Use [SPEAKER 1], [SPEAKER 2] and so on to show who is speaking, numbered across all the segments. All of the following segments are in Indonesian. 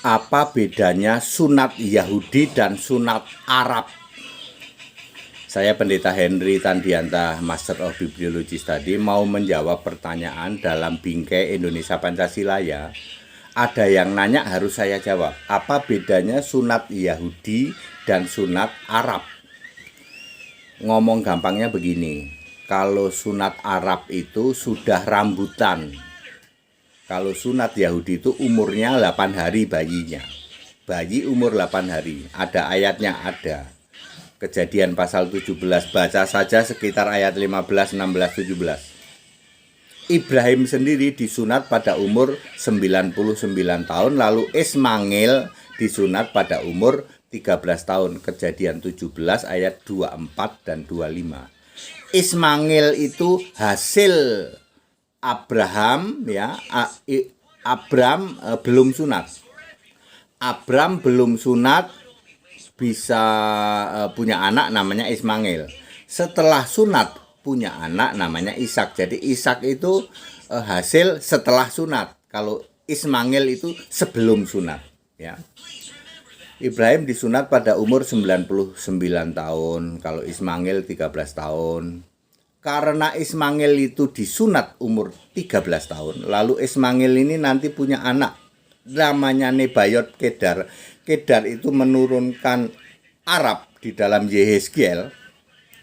[SPEAKER 1] Apa bedanya sunat Yahudi dan sunat Arab? Saya Pendeta Henry Tandianta, Master of Bibliology Study, mau menjawab pertanyaan dalam bingkai Indonesia Pancasila ya. Ada yang nanya harus saya jawab. Apa bedanya sunat Yahudi dan sunat Arab? Ngomong gampangnya begini, kalau sunat Arab itu sudah rambutan. Kalau sunat Yahudi itu umurnya 8 hari bayinya. Bayi umur 8 hari. Ada ayatnya, ada. Kejadian pasal 17, baca saja sekitar ayat 15, 16, 17. Ibrahim sendiri disunat pada umur 99 tahun, lalu Ismail disunat pada umur 13 tahun. Kejadian 17 ayat 24 dan 25. Ismail itu hasil Abraham ya. Abram belum sunat. Abram belum sunat bisa punya anak namanya Ismail. Setelah sunat punya anak namanya Ishak. Jadi Ishak itu hasil setelah sunat. Kalau Ismail itu sebelum sunat ya. Ibrahim disunat pada umur 99 tahun, kalau Ismail 13 tahun. Karena Ismail itu disunat umur 13 tahun, lalu Ismail ini nanti punya anak namanya Nebayot Kedar. Kedar itu menurunkan Arab di dalam Yehezkiel,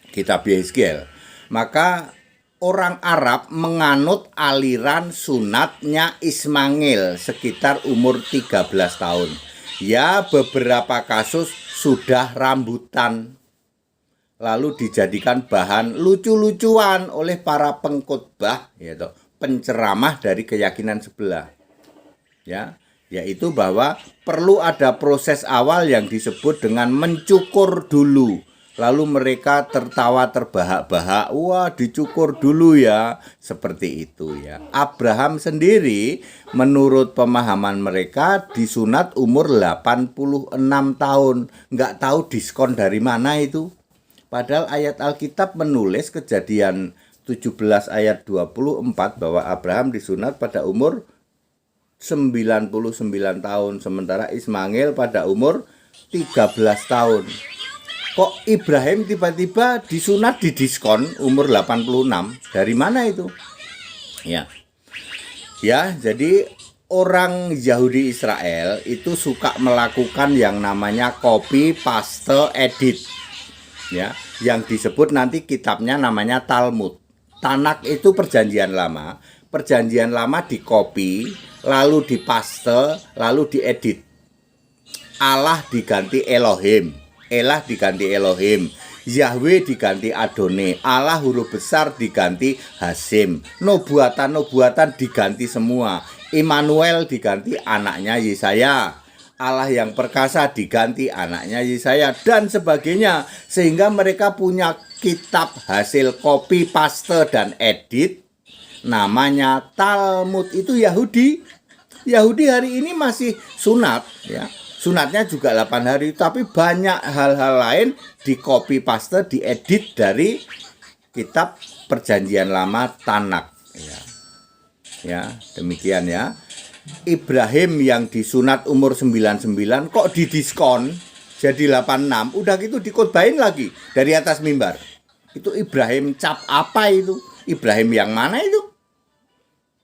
[SPEAKER 1] kitab Yehezkiel. Maka orang Arab menganut aliran sunatnya Ismail sekitar umur 13 tahun. Ya, beberapa kasus sudah rambutan, lalu dijadikan bahan lucu-lucuan oleh para pengkhotbah, yaitu penceramah dari keyakinan sebelah. Ya, yaitu bahwa perlu ada proses awal yang disebut dengan mencukur dulu. Lalu mereka tertawa terbahak-bahak, wah dicukur dulu ya, seperti itu ya. Abraham sendiri menurut pemahaman mereka disunat umur 86 tahun. Nggak tahu diskon dari mana itu. Padahal ayat Alkitab menulis Kejadian 17 ayat 24 bahwa Abraham disunat pada umur 99 tahun, sementara Ismail pada umur 13 tahun. Kok Ibrahim tiba-tiba disunat di diskon umur 86? Dari mana itu? Ya. Ya, jadi orang Yahudi Israel itu suka melakukan yang namanya copy paste edit. Ya, yang disebut nanti kitabnya namanya Talmud. Tanak itu perjanjian lama. Perjanjian lama dikopi, lalu dipaste, lalu diedit. Allah diganti Elohim, Elah diganti Elohim, Yahweh diganti Adone, Allah huruf besar diganti Hasim, nubuatan diganti semua, Immanuel diganti anaknya Yesaya, Allah yang perkasa diganti anaknya Yesaya, dan sebagainya. Sehingga mereka punya kitab hasil copy paste dan edit, namanya Talmud. Itu Yahudi. Yahudi hari ini masih sunat ya. Sunatnya juga 8 hari, tapi banyak hal-hal lain di copy paste, diedit dari kitab perjanjian lama Tanak ya. Ya, demikian ya. Ibrahim yang disunat umur 99 kok didiskon jadi 86, udah gitu dikotbahin lagi dari atas mimbar. Itu Ibrahim cap apa itu? Ibrahim yang mana itu?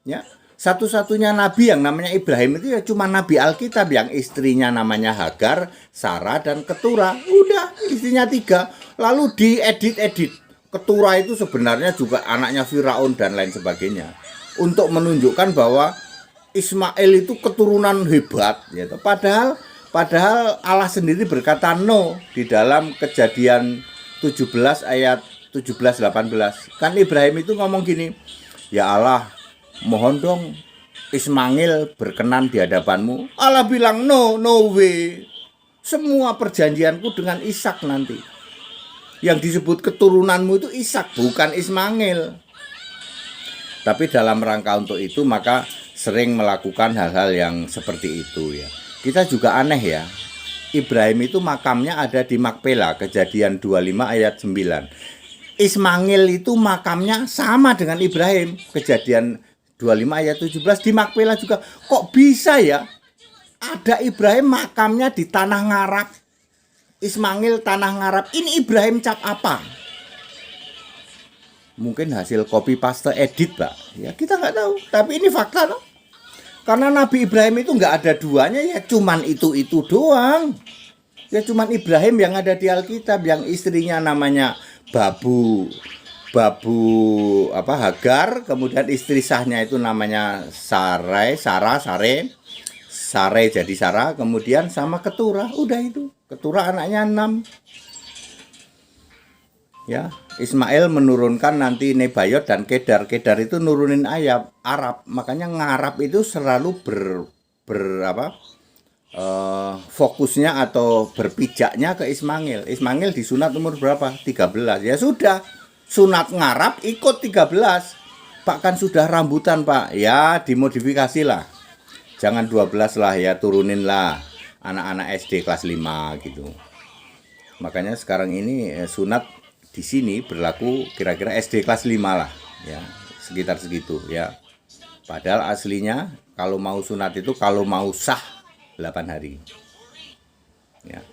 [SPEAKER 1] Ya, satu-satunya nabi yang namanya Ibrahim itu ya cuma nabi Alkitab, yang istrinya namanya Hagar, Sarah, dan Ketura. Udah, istrinya 3. Lalu diedit-edit. Ketura itu sebenarnya juga anaknya Firaun dan lain sebagainya, untuk menunjukkan bahwa Ismail itu keturunan hebat gitu. Padahal Allah sendiri berkata no di dalam Kejadian 17 ayat 17-18. Kan Ibrahim itu ngomong gini, ya Allah, mohon dong Ismail berkenan di hadapanmu. Allah bilang no way. Semua perjanjianku dengan Ishak nanti. Yang disebut keturunanmu itu Ishak, bukan Ismail. Tapi dalam rangka untuk itu maka sering melakukan hal-hal yang seperti itu ya. Kita juga aneh ya. Ibrahim itu makamnya ada di Makpela, Kejadian 25 ayat 9. Ismail itu makamnya sama dengan Ibrahim, Kejadian 25 ayat 17 di Makpela juga. Kok bisa ya? Ada Ibrahim makamnya di tanah Ngarap. Ismail tanah Ngarap. Ini Ibrahim cap apa? Mungkin hasil copy paste edit, Pak. Ya kita nggak tahu. Tapi ini fakta, loh. Karena Nabi Ibrahim itu nggak ada duanya, ya cuman itu doang. Ya cuman Ibrahim yang ada di Alkitab, yang istrinya namanya Hagar, kemudian istri sahnya itu namanya Sarai jadi Sarah, kemudian sama Keturah, udah itu. Keturah anaknya 6. Ya, Ismail menurunkan nanti Nebayot dan Kedar. Kedar itu nurunin ayat Arab, makanya Ngarap itu selalu fokusnya atau berpijaknya ke Ismail. Ismail disunat umur berapa? 13. Ya sudah, sunat Ngarap ikut 13. Bahkan sudah rambutan, Pak. Ya dimodifikasi lah. Jangan 12 lah ya, turunin lah. Anak-anak SD kelas 5 gitu. Makanya sekarang ini sunat di sini berlaku kira-kira SD kelas 5 lah ya, sekitar segitu ya. Padahal aslinya kalau mau sunat itu kalau mau sah 8 hari. Ya.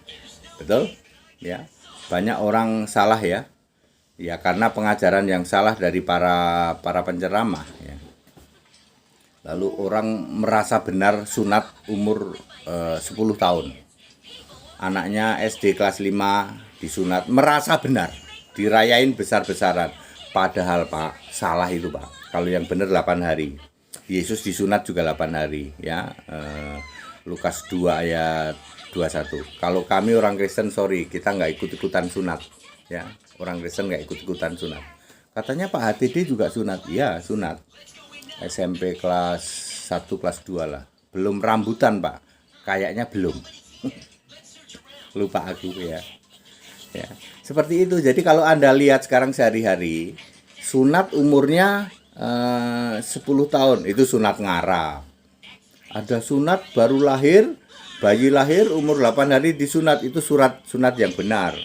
[SPEAKER 1] Betul? Ya. Banyak orang salah ya. Ya karena pengajaran yang salah dari para penceramah ya. Lalu orang merasa benar sunat umur 10 tahun. Anaknya SD kelas 5 disunat, merasa benar, dirayain besar-besaran. Padahal Pak, salah itu Pak. Kalau yang benar 8 hari. Yesus disunat juga 8 hari ya. Lukas 2 ayat 21. Kalau kami orang Kristen, sorry, kita nggak ikut-ikutan sunat ya. Orang Kristen nggak ikut-ikutan sunat. Katanya Pak HTD juga sunat. Ya, sunat. SMP kelas 1 kelas 2 lah. Belum rambutan Pak. Kayaknya belum. Lupa aku ya. Ya, seperti itu. Jadi kalau Anda lihat sekarang sehari-hari, sunat umurnya 10 tahun, itu sunat Ngarap. Ada sunat baru lahir, bayi lahir umur 8 hari disunat, itu sunat yang benar.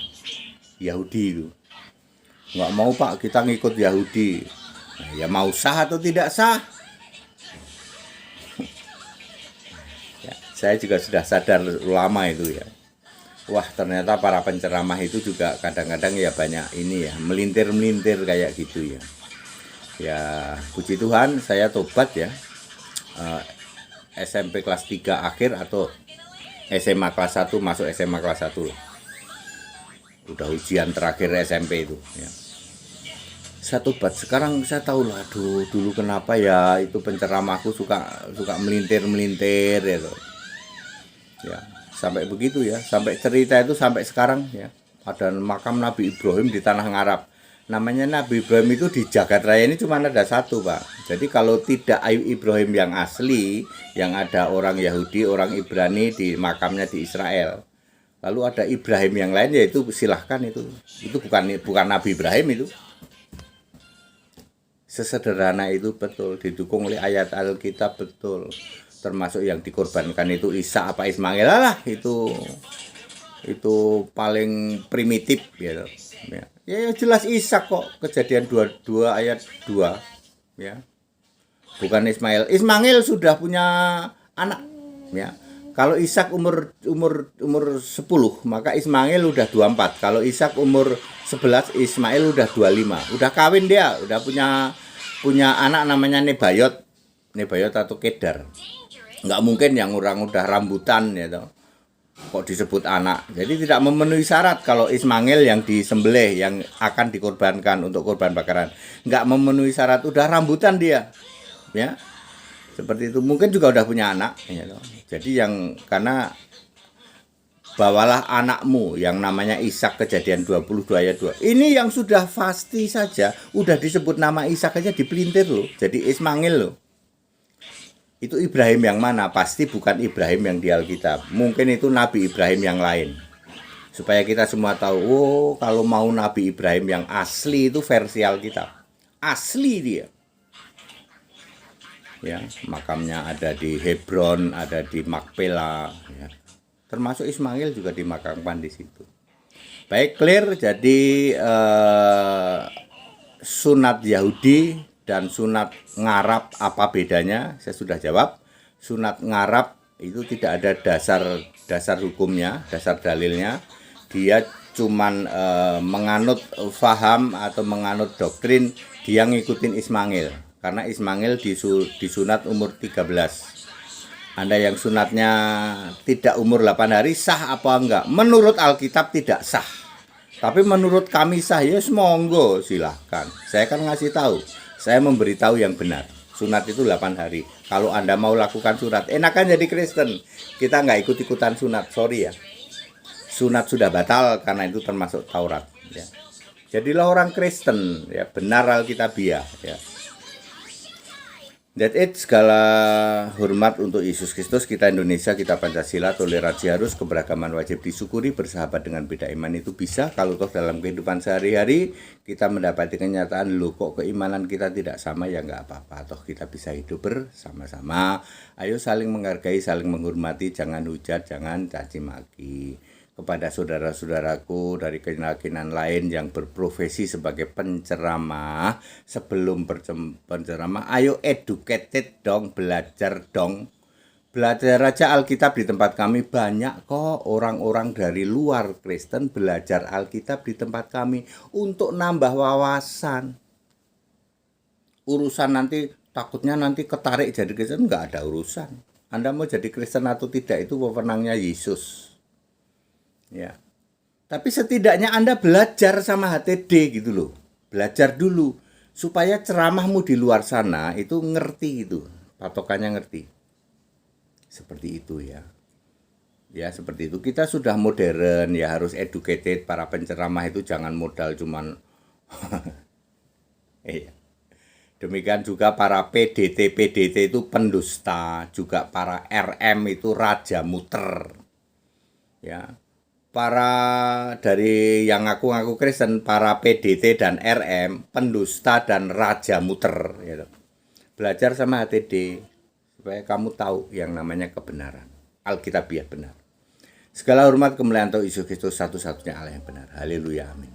[SPEAKER 1] Yahudi itu. Nggak mau Pak, kita ngikut Yahudi. Nah, ya mau sah atau tidak sah? Ya, saya juga sudah sadar lama itu ya. Wah ternyata para penceramah itu juga kadang-kadang ya banyak ini ya, melintir-melintir kayak gitu ya. Ya puji Tuhan saya tobat ya, SMP kelas 3 akhir atau SMA kelas 1 masuk SMA kelas 1. Udah ujian terakhir SMP itu ya. Saya tobat, sekarang saya tahu lah, aduh dulu kenapa ya itu penceramahku suka melintir-melintir gitu. Ya. Sampai begitu ya, sampai cerita itu sampai sekarang ya. Ada makam Nabi Ibrahim di tanah Ngarap. Namanya Nabi Ibrahim itu di jagat raya ini cuma ada satu Pak. Jadi kalau tidak Ibrahim yang asli, yang ada orang Yahudi, orang Ibrani di makamnya di Israel. Lalu ada Ibrahim yang lain, yaitu silahkan itu. Itu bukan Nabi Ibrahim itu. Sesederhana itu betul, didukung oleh ayat Alkitab betul. Termasuk yang dikorbankan itu Isa apa Ismail lah, itu paling primitif gitu. Ya jelas Ishak kok, Kejadian 22 ayat 2 ya. Bukan Ismail. Ismail sudah punya anak ya. Kalau Ishak umur 10, maka Ismail udah 24. Kalau Ishak umur 11, Ismail udah 25. Udah kawin dia, udah punya anak namanya Nebayot atau Kedar. Nggak mungkin yang orang udah rambutan ya toh, kok disebut anak. Jadi tidak memenuhi syarat kalau Ismail yang disembelih, yang akan dikorbankan untuk korban bakaran, nggak memenuhi syarat, udah rambutan dia ya, seperti itu. Mungkin juga udah punya anak ya toh. Jadi yang karena bawalah anakmu yang namanya Ishak, Kejadian 22 ayat 2. Ini yang sudah pasti saja udah disebut nama Ishak aja dipelintir loh, jadi Ismail loh. Itu Ibrahim yang mana? Pasti bukan Ibrahim yang di Alkitab. Mungkin itu Nabi Ibrahim yang lain. Supaya kita semua tahu, oh kalau mau Nabi Ibrahim yang asli itu versi Alkitab. Asli dia. Ya, makamnya ada di Hebron, ada di Makpela, ya. Termasuk Ismail juga dimakamkan di situ. Baik, clear. Jadi sunat Yahudi dan sunat Ngarap apa bedanya? Saya sudah jawab. Sunat Ngarap Itu tidak ada dasar hukumnya, dasar dalilnya. Dia cuman menganut faham atau menganut doktrin, dia ngikutin Ismail. Karena Ismail disunat umur 13. Anda yang sunatnya tidak umur 8 hari sah apa enggak? Menurut Alkitab tidak sah. Tapi menurut kami sah, ya monggo silahkan. Saya kan ngasih tahu, saya memberitahu yang benar. Sunat itu 8 hari. Kalau Anda mau lakukan sunat, enakan jadi Kristen. Kita nggak ikut-ikutan sunat, sorry ya. Sunat sudah batal karena itu termasuk Taurat. Ya. Jadilah orang Kristen, ya, benar Alkitabiah. Ya. That's it. Segala hormat untuk Yesus Kristus, kita Indonesia, kita Pancasila, toleransi harus, keberagaman wajib disyukuri, bersahabat dengan beda iman itu bisa. Kalau toh dalam kehidupan sehari-hari kita mendapati kenyataan, loh kok keimanan kita tidak sama, ya nggak apa-apa. Toh kita bisa hidup bersama-sama. Ayo saling menghargai, saling menghormati, jangan hujat, jangan caci maki. Kepada saudara-saudaraku dari keyakinan lain yang berprofesi sebagai penceramah, sebelum penceramah, ayo educated dong, belajar dong. Belajar aja Alkitab di tempat kami, banyak kok orang-orang dari luar Kristen belajar Alkitab di tempat kami untuk nambah wawasan. Urusan nanti takutnya nanti ketarik jadi Kristen, nggak ada urusan. Anda mau jadi Kristen atau tidak itu wewenangnya Yesus. Ya, tapi setidaknya Anda belajar sama HTD gitu loh, belajar dulu supaya ceramahmu di luar sana itu ngerti gitu, patokannya ngerti, seperti itu ya. Ya seperti itu, kita sudah modern ya, harus educated. Para penceramah itu jangan modal cuman demikian juga para PDT itu pendusta, juga para RM itu raja muter ya. Para dari yang ngaku-ngaku Kristen, para PDT dan RM, pendusta dan raja muter gitu. Belajar sama HTD supaya kamu tahu yang namanya kebenaran, Alkitabiah benar. Segala hormat kemuliaan untuk Yesus Kristus, satu-satunya Allah yang benar. Haleluya, amin.